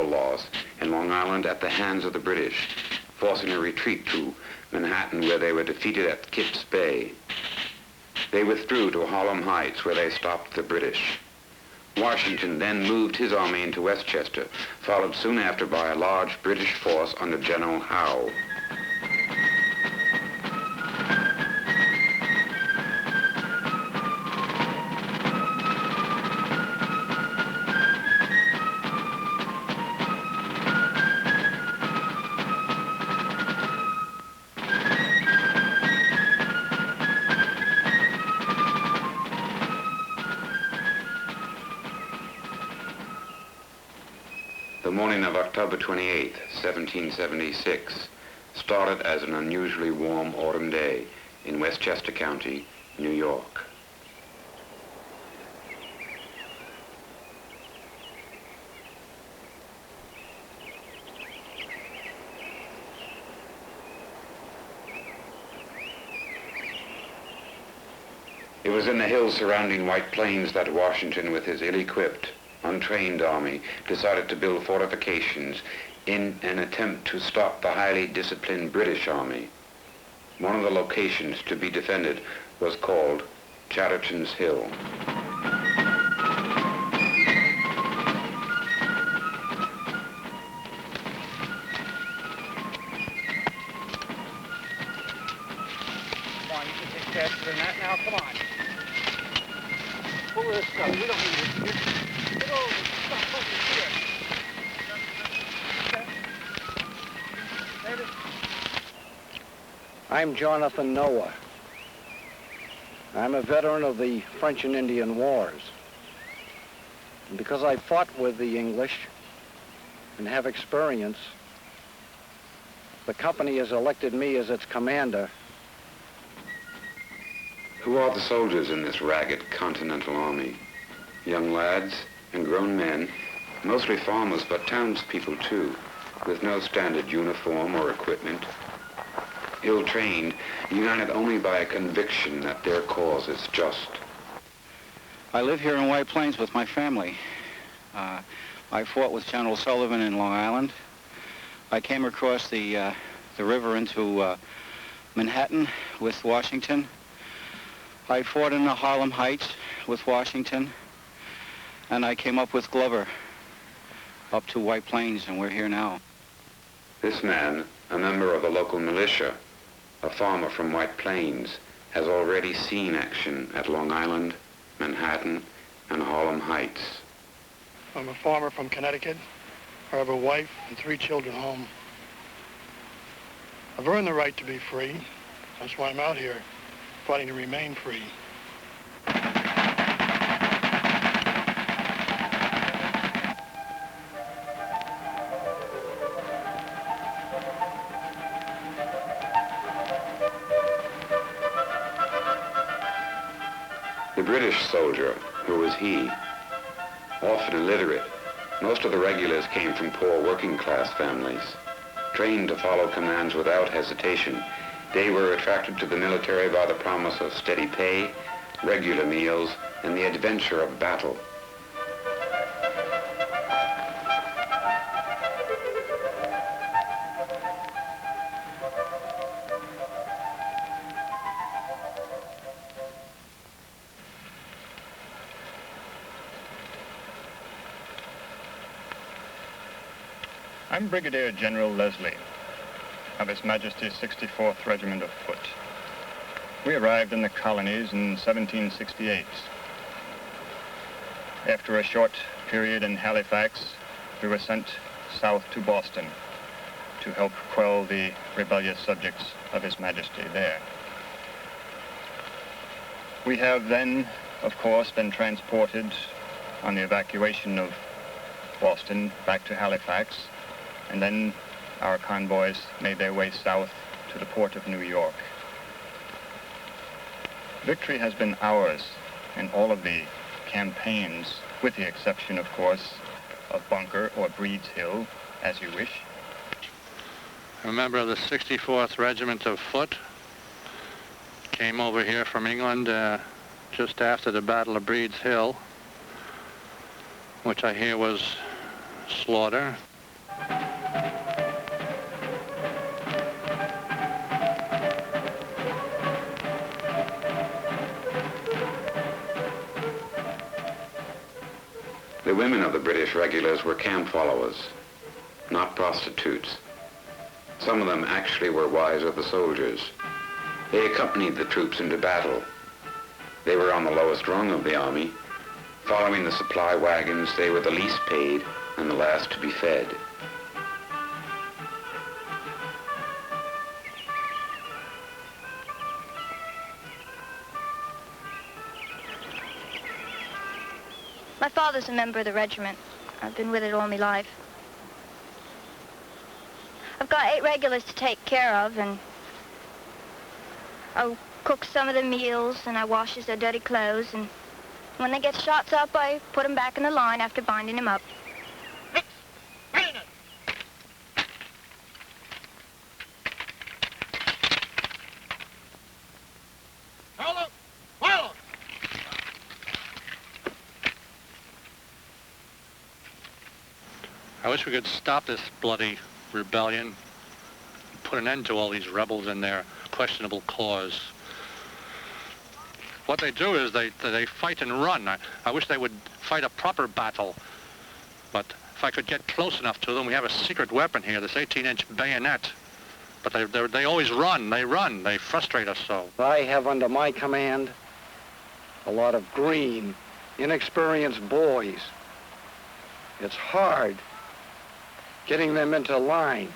loss in Long Island at the hands of the British, forcing a retreat to Manhattan, where they were defeated at Kip's Bay. They withdrew to Harlem Heights, where they stopped the British. Washington then moved his army into Westchester, followed soon after by a large British force under General Howe. The morning of October 28, 1776, started as an unusually warm autumn day in Westchester County, New York. It was in the hills surrounding White Plains that Washington, with his ill-equipped, untrained army, decided to build fortifications in an attempt to stop the highly disciplined British army. One of the locations to be defended was called Chatterton's Hill. Come on, you can take faster than that now. Come on. Pull this stuff. We don't need this. Get over. Stop over here. Okay. I'm Jonathan Noah. I'm a veteran of the French and Indian Wars. And because I fought with the English and have experience, the company has elected me as its commander. Who are the soldiers in this ragged Continental Army? Young lads and grown men, mostly farmers, but townspeople too, with no standard uniform or equipment. Ill-trained, united only by a conviction that their cause is just. I live here in White Plains with my family. I fought with General Sullivan in Long Island. I came across the river into Manhattan with Washington. I fought in the Harlem Heights with Washington, and I came up with Glover up to White Plains, and we're here now. This man, a member of the local militia, a farmer from White Plains, has already seen action at Long Island, Manhattan, and Harlem Heights. I'm a farmer from Connecticut. I have a wife and 3 children home. I've earned the right to be free. That's why I'm out here, fighting to remain free. The British soldier, who was he? Often illiterate, most of the regulars came from poor working-class families. Trained to follow commands without hesitation, they were attracted to the military by the promise of steady pay, regular meals, and the adventure of battle. I'm Brigadier General Leslie of His Majesty's 64th Regiment of Foot. We arrived in the colonies in 1768. After a short period in Halifax, we were sent south to Boston to help quell the rebellious subjects of His Majesty there. We have then, of course, been transported on the evacuation of Boston back to Halifax, and then our convoys made their way south to the port of New York. Victory has been ours in all of the campaigns, with the exception, of course, of Bunker or Breed's Hill, as you wish. A member of the 64th Regiment of Foot. Came over here from England just after the Battle of Breed's Hill, which I hear was slaughter. The women of the British regulars were camp followers, not prostitutes. Some of them actually were wives of the soldiers. They accompanied the troops into battle. They were on the lowest rung of the army. Following the supply wagons, they were the least paid and the last to be fed. My father's a member of the regiment. I've been with it all my life. I've got 8 regulars to take care of, and I cook some of the meals, and I washes their dirty clothes, and when they get shots up, I put them back in the line after binding them up. I wish we could stop this bloody rebellion, put an end to all these rebels and their questionable cause. What they do is they fight and run. I wish they would fight a proper battle. But if I could get close enough to them, we have a secret weapon here, this 18-inch bayonet. But they always run, they frustrate us so. I have under my command a lot of green, inexperienced boys. It's hard getting them into line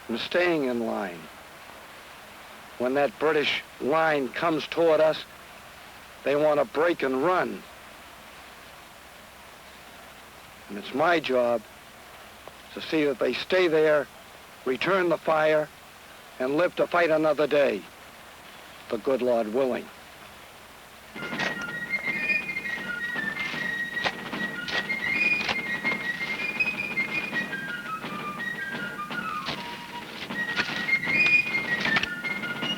and staying in line. When that British line comes toward us, they want to break and run. And it's my job to see that they stay there, return the fire, and live to fight another day, the good Lord willing.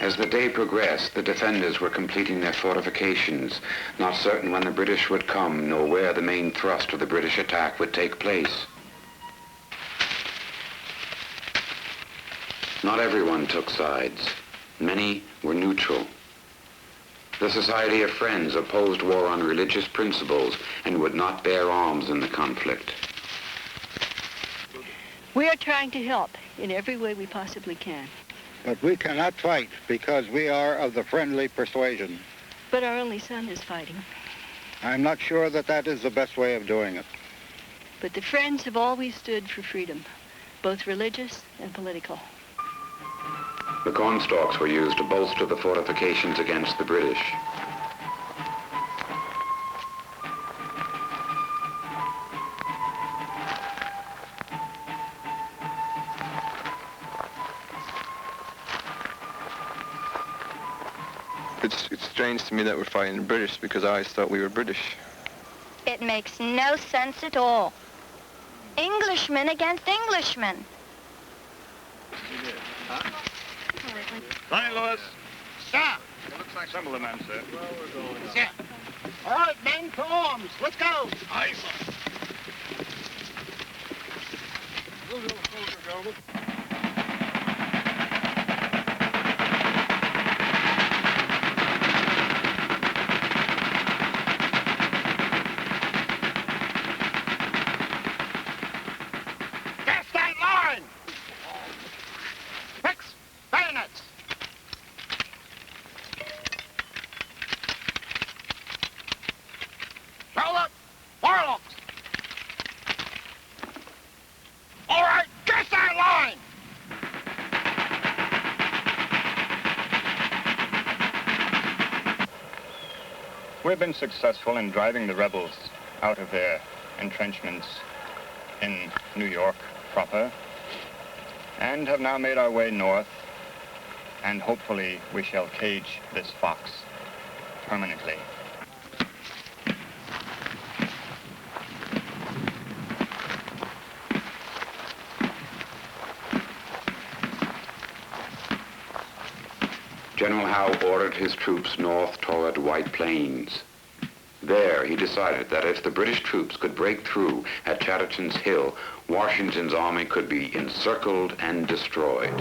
As the day progressed, the defenders were completing their fortifications, not certain when the British would come, nor where the main thrust of the British attack would take place. Not everyone took sides. Many were neutral. The Society of Friends opposed war on religious principles and would not bear arms in the conflict. We are trying to help in every way we possibly can. But we cannot fight because we are of the friendly persuasion. But our only son is fighting. I'm not sure that that is the best way of doing it. But the Friends have always stood for freedom, both religious and political. The cornstalks were used to bolster the fortifications against the British. It's strange to me that we're fighting the British because I always thought we were British. It makes no sense at all. Englishmen against Englishmen. Ronnie Lewis. Sir. It looks like some of the men, sir. Well, we're going up. Sir. All right, men, to arms. Let's go. Aye, sir. Gas that line! Fix bayonets! Roll up! Warlocks! All right, gas that line! We've been successful in driving the rebels out of their entrenchments in New York proper, and have now made our way north, and hopefully we shall cage this fox permanently. General Howe ordered his troops north toward White Plains. There, he decided that if the British troops could break through at Chatterton's Hill, Washington's army could be encircled and destroyed.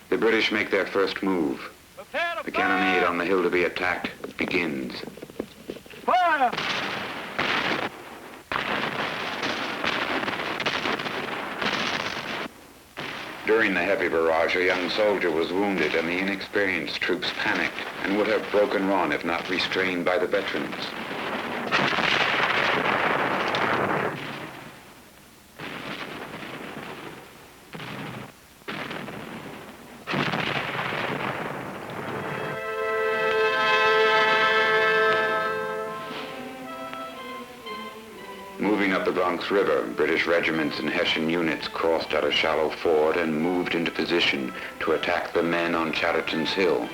The British make their first move. The cannonade on the hill to be attacked begins. Fire! During the heavy barrage, a young soldier was wounded and the inexperienced troops panicked and would have broken run if not restrained by the veterans. Moving up the Bronx River, British regiments and Hessian units crossed at a shallow ford and moved into position to attack the men on Chatterton's Hill.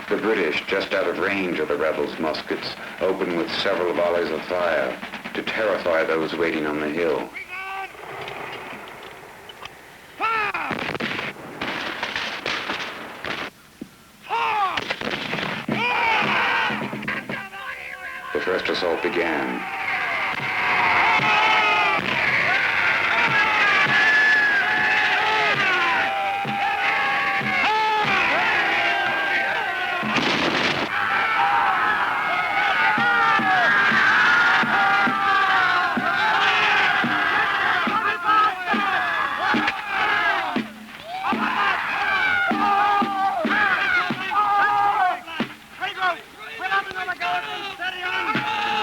The British, just out of range of the rebels' muskets, opened with several volleys of fire to terrify those waiting on the hill. The first assault began. Steady on!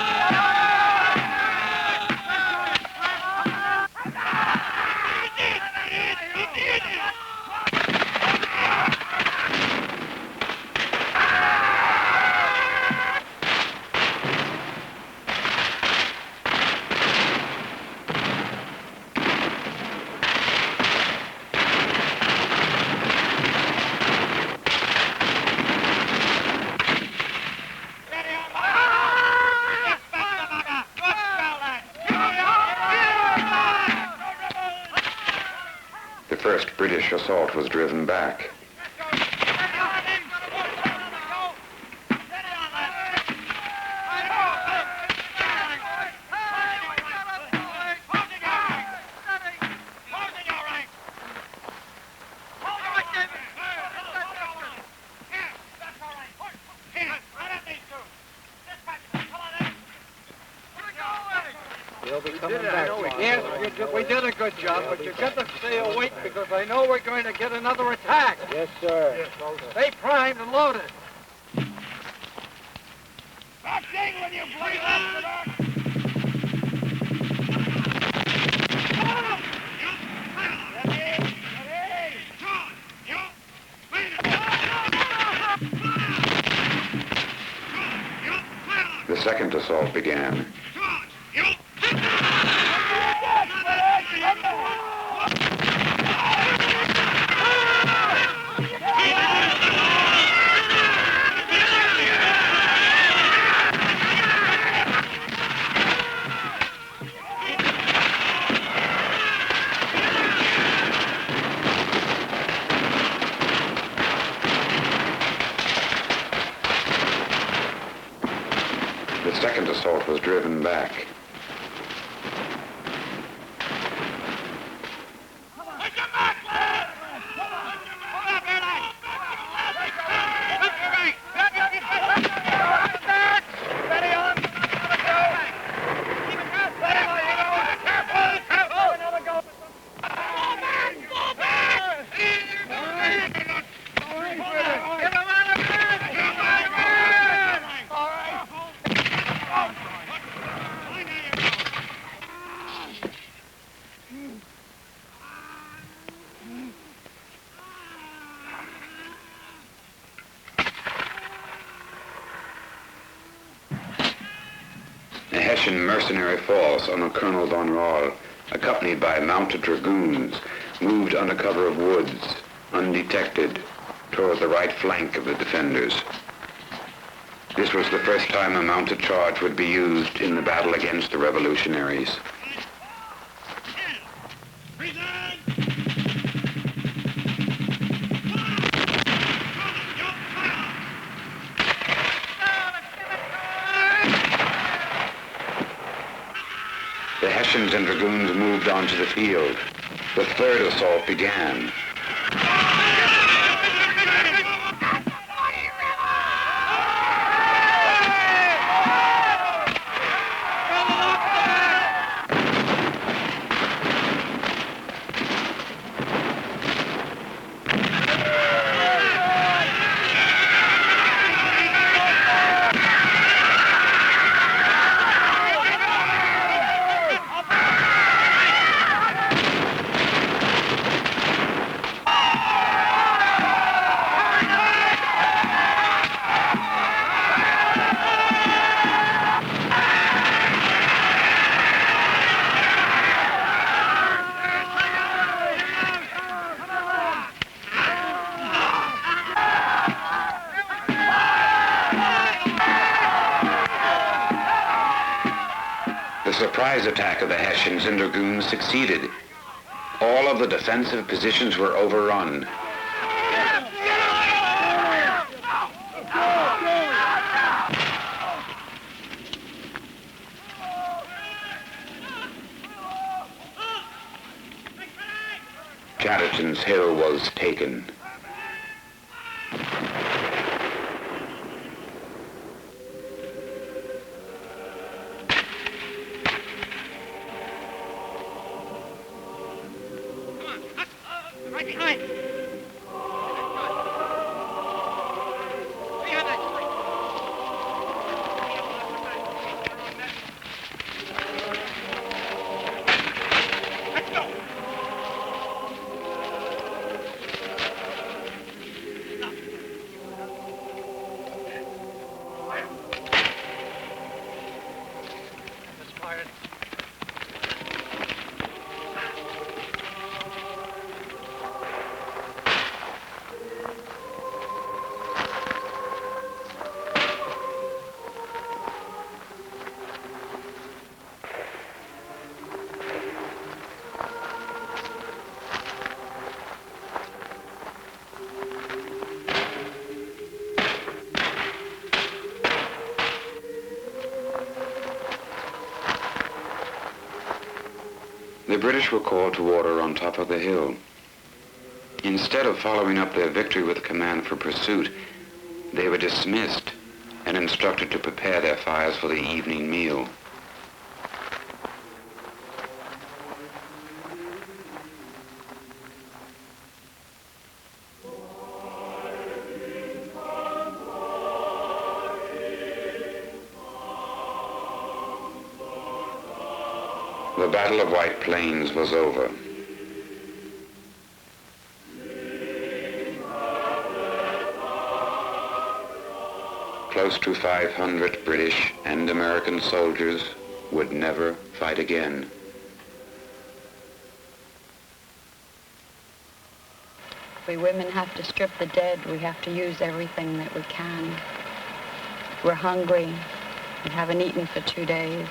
first British assault was driven back. Yes, we did a good job, but you've got to stay awake because I know we're going to get another attack. Yes, sir. Yes, stay primed and loaded. Back when you play left. The second assault began. The second assault was driven back. A Hessian mercenary force under Colonel von Rahl, accompanied by mounted dragoons, moved under cover of woods, undetected, toward the right flank of the defenders. This was the first time a mounted charge would be used in the battle against the revolutionaries. The Hessians and dragoons moved onto the field. The third assault began. The surprise attack of the Hessians and dragoons succeeded. All of the defensive positions were overrun. Chatterton's Hill was taken. Right behind. Let's go. Fired. The British were called to order on top of the hill. Instead of following up their victory with a command for pursuit, they were dismissed and instructed to prepare their fires for the evening meal. The Battle of White Plains was over. Close to 500 British and American soldiers would never fight again. We women have to strip the dead. We have to use everything that we can. We're hungry. We haven't eaten for 2 days.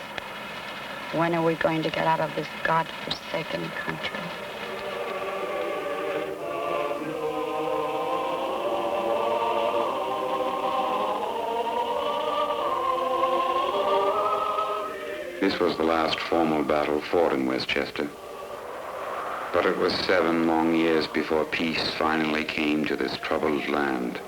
When are we going to get out of this God-forsaken country? This was the last formal battle fought in Westchester. But it was 7 long years before peace finally came to this troubled land.